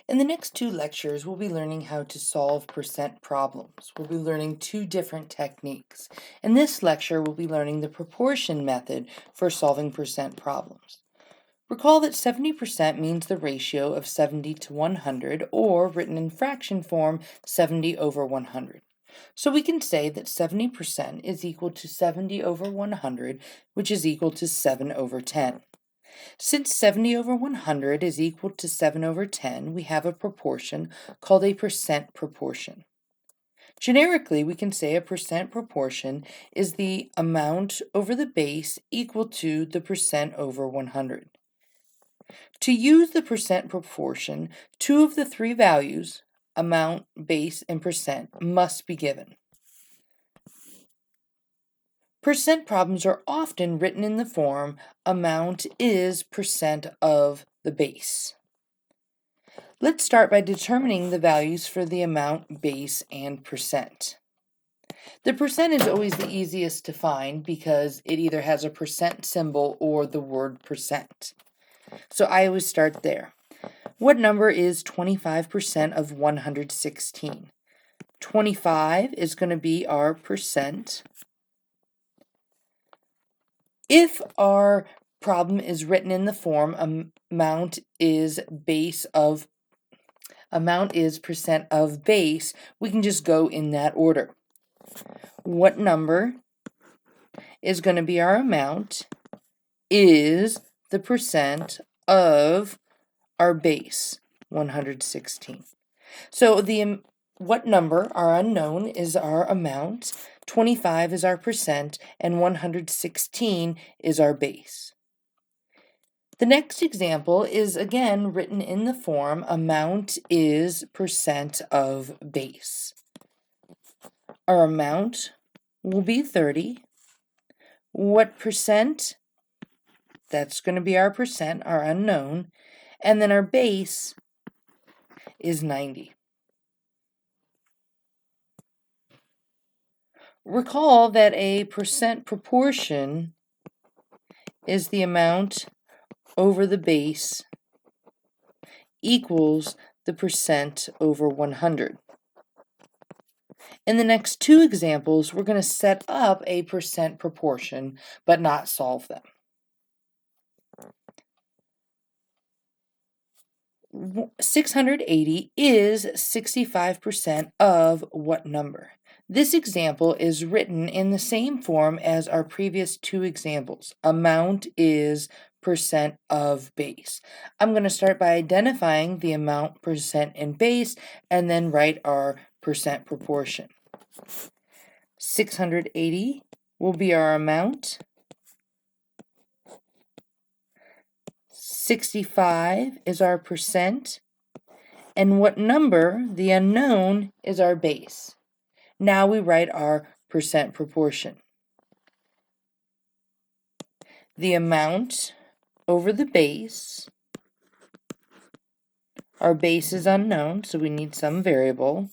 In the next two lectures, we'll be learning how to solve percent problems. We'll be learning two different techniques. In this lecture, we'll be learning the proportion method for solving percent problems. Recall that 70% means the ratio of 70 to 100, or written in fraction form, 70 over 100. So we can say that 70% is equal to 70 over 100, which is equal to 7 over 10. Since 70 over 100 is equal to 7 over 10, we have a proportion called a percent proportion. Generically, we can say a percent proportion is the amount over the base equal to the percent over 100. To use the percent proportion, two of the three values, amount, base, and percent, must be given. Percent problems are often written in the form amount is percent of the base. Let's start by determining the values for the amount, base, and percent. The percent is always the easiest to find because it either has a percent symbol or the word percent. So I always start there. What number is 25% of 116? 25 is going to be our percent. If our problem is written in the form amount is percent of base, we can just go in that order. What number is going to be our amount is the percent of our base, 116. So what number, our unknown, is our amount, 25 is our percent, and 116 is our base. The next example is again written in the form amount is percent of base. Our amount will be 30. What percent? That's going to be our percent, our unknown, and then our base is 90. Recall that a percent proportion is the amount over the base equals the percent over 100. In the next two examples, we're going to set up a percent proportion, but not solve them. 680 is 65% of what number? This example is written in the same form as our previous two examples. Amount is percent of base. I'm going to start by identifying the amount, percent, and base, and then write our percent proportion. 680 will be our amount. 65 is our percent, and what number, the unknown, is our base. Now we write our percent proportion. The amount over the base, our base is unknown, so we need some variable,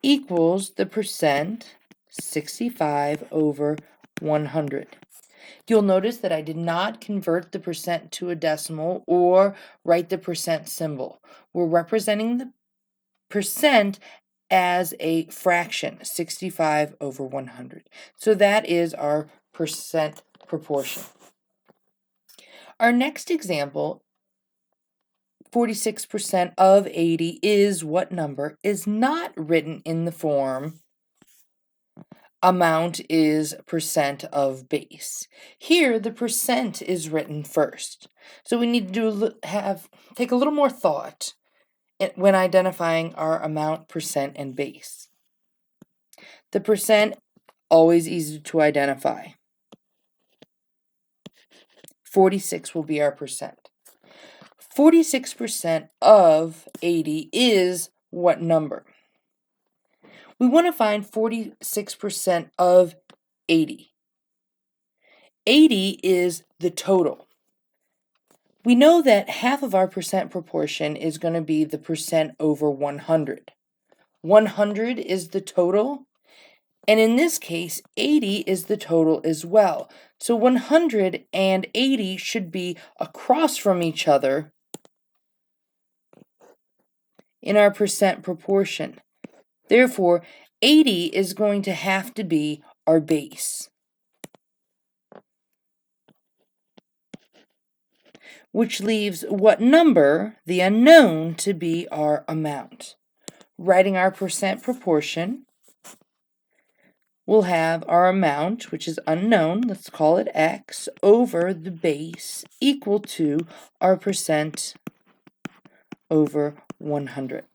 equals the percent, 65 over 100. You'll notice that I did not convert the percent to a decimal or write the percent symbol. We're representing the percent as a fraction, 65 over 100. So that is our percent proportion. Our next example, 46% of 80 is what number, is not written in the form amount is percent of base. Here, the percent is written first. So we need to take a little more thought when identifying our amount, percent, and base. The percent, always easy to identify. 46 will be our percent. 46% of 80 is what number? We want to find 46% of 80. 80 is the total. We know that half of our percent proportion is going to be the percent over 100. 100 is the total, and in this case, 80 is the total as well. So 100 and 80 should be across from each other in our percent proportion. Therefore, 80 is going to have to be our base, which leaves what number, the unknown, to be our amount. Writing our percent proportion, we'll have our amount, which is unknown, let's call it x, over the base equal to our percent over 100.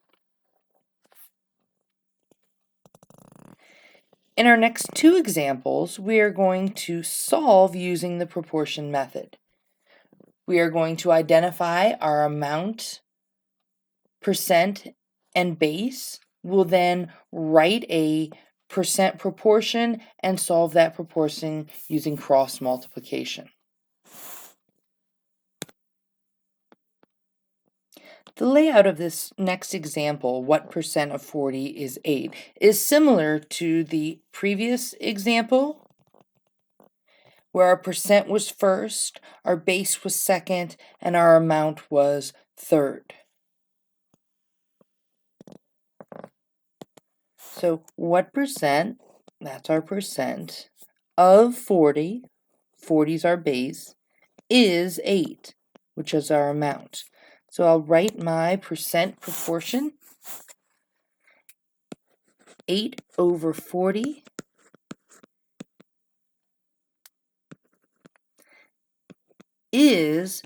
In our next two examples, we are going to solve using the proportion method. We are going to identify our amount, percent, and base. We'll then write a percent proportion and solve that proportion using cross multiplication. The layout of this next example, what percent of 40 is 8, is similar to the previous example, where our percent was first, our base was second, and our amount was third. So what percent, that's our percent, of 40, 40 is our base, is 8, which is our amount. So I'll write my percent proportion. 8 over 40 is,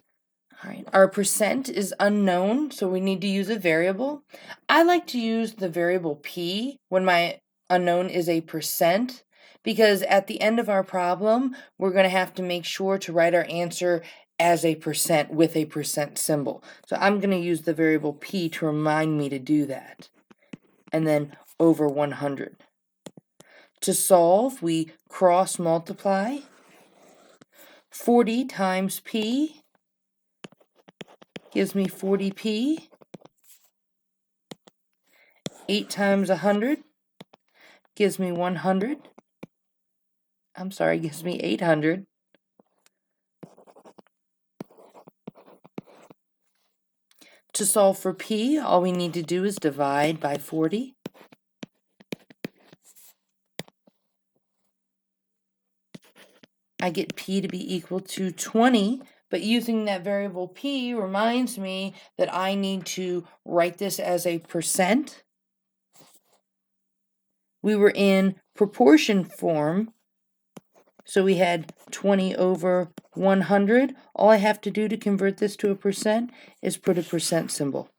all right, our percent is unknown, so we need to use a variable. I like to use the variable p when my unknown is a percent, because at the end of our problem, we're going to have to make sure to write our answer as a percent with a percent symbol. So I'm going to use the variable p to remind me to do that. And then over 100. To solve, we cross multiply. 40 times p gives me 40p. 8 times 100 gives me 100. Gives me 800. To solve for p, all we need to do is divide by 40. I get p to be equal to 20, but using that variable p reminds me that I need to write this as a percent. We were in proportion form, so we had 20 over 100. All I have to do to convert this to a percent is put a percent symbol.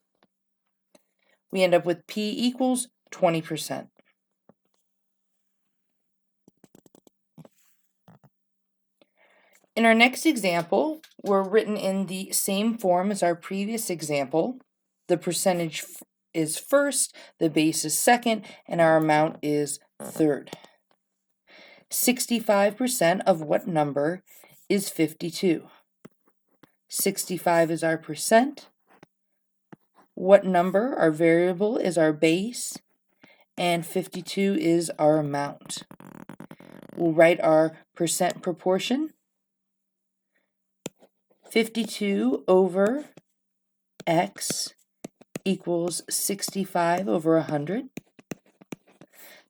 We end up with p equals 20%. In our next example, we're written in the same form as our previous example. The percentage is first, the base is second, and our amount is third. 65% of what number is 52? 65 is our percent. What number, our variable, is our base, and 52 is our amount. We'll write our percent proportion. 52 over x equals 65 over 100.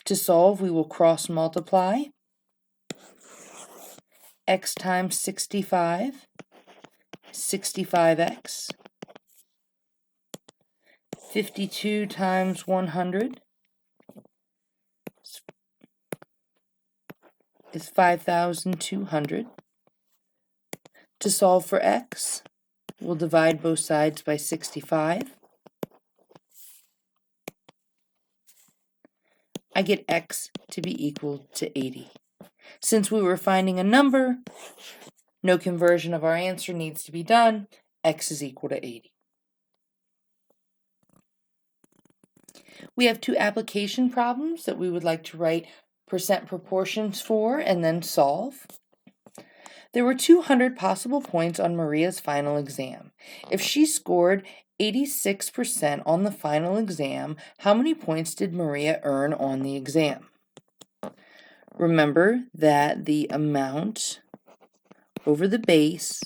To solve, we will cross multiply. X times 65, 65x. 52 times 100 is 5,200. To solve for x, we'll divide both sides by 65. I get x to be equal to 80. Since we were finding a number, no conversion of our answer needs to be done. X is equal to 80. We have two application problems that we would like to write percent proportions for and then solve. There were 200 possible points on Maria's final exam. If she scored 86% on the final exam, how many points did Maria earn on the exam? Remember that the amount over the base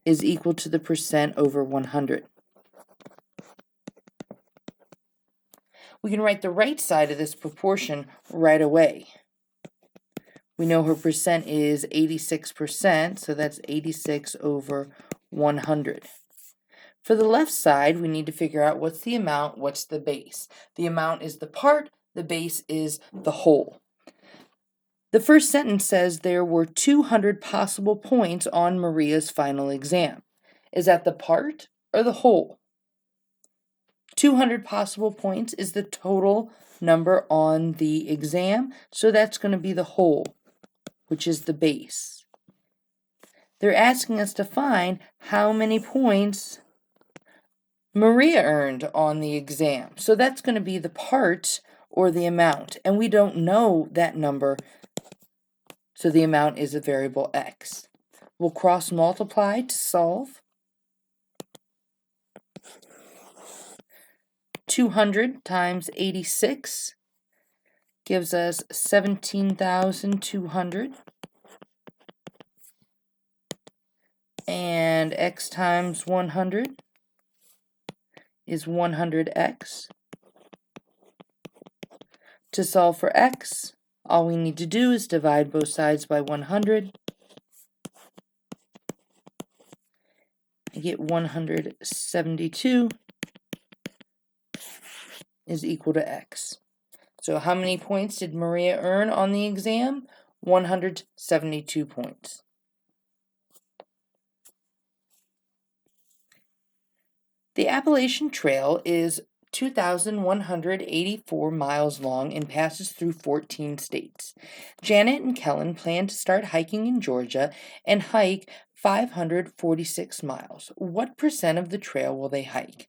is equal to the percent over 100. We can write the right side of this proportion right away. We know her percent is 86%, so that's 86 over 100. For the left side, we need to figure out what's the amount, what's the base. The amount is the part, the base is the whole. The first sentence says there were 200 possible points on Maria's final exam. Is that the part or the whole? 200 possible points is the total number on the exam, so that's going to be the whole, which is the base. They're asking us to find how many points Maria earned on the exam, so that's going to be the part or the amount, and we don't know that number, so the amount is a variable x. We'll cross multiply to solve. 200 times 86 gives us 17,200. And x times 100 is 100x. To solve for x, all we need to do is divide both sides by 100. I get 172 is equal to x. So how many points did Maria earn on the exam? 172 points. The Appalachian Trail is 2,184 miles long and passes through 14 states. Janet and Kellen plan to start hiking in Georgia and hike 546 miles. What percent of the trail will they hike?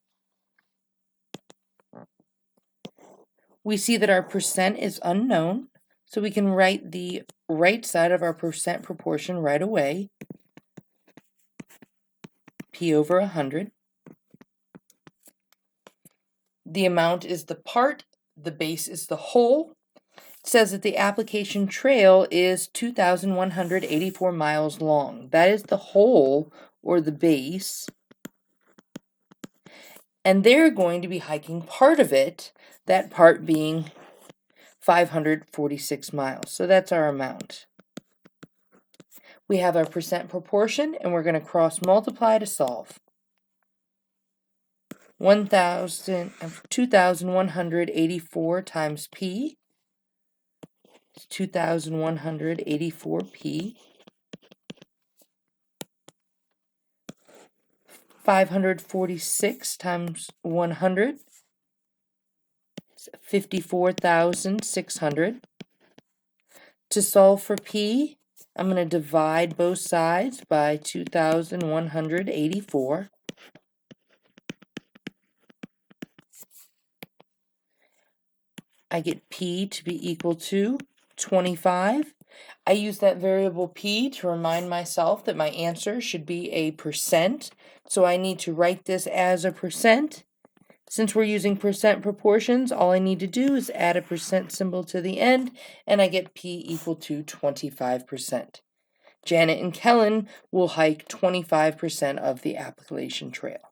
We see that our percent is unknown, so we can write the right side of our percent proportion right away. P over 100. The amount is the part, the base is the whole. It says that the Appalachian Trail is 2,184 miles long. That is the whole, or the base. And they're going to be hiking part of it, that part being 546 miles. So that's our amount. We have our percent proportion, and we're going to cross multiply to solve. 2,184 times P is 2,184 P. 546 times 100 is 54,600. To solve for P, I'm going to divide both sides by 2,184. I get P to be equal to 25. I use that variable P to remind myself that my answer should be a percent, so I need to write this as a percent. Since we're using percent proportions, all I need to do is add a percent symbol to the end, and I get P equal to 25%. Janet and Kellen will hike 25% of the Appalachian Trail.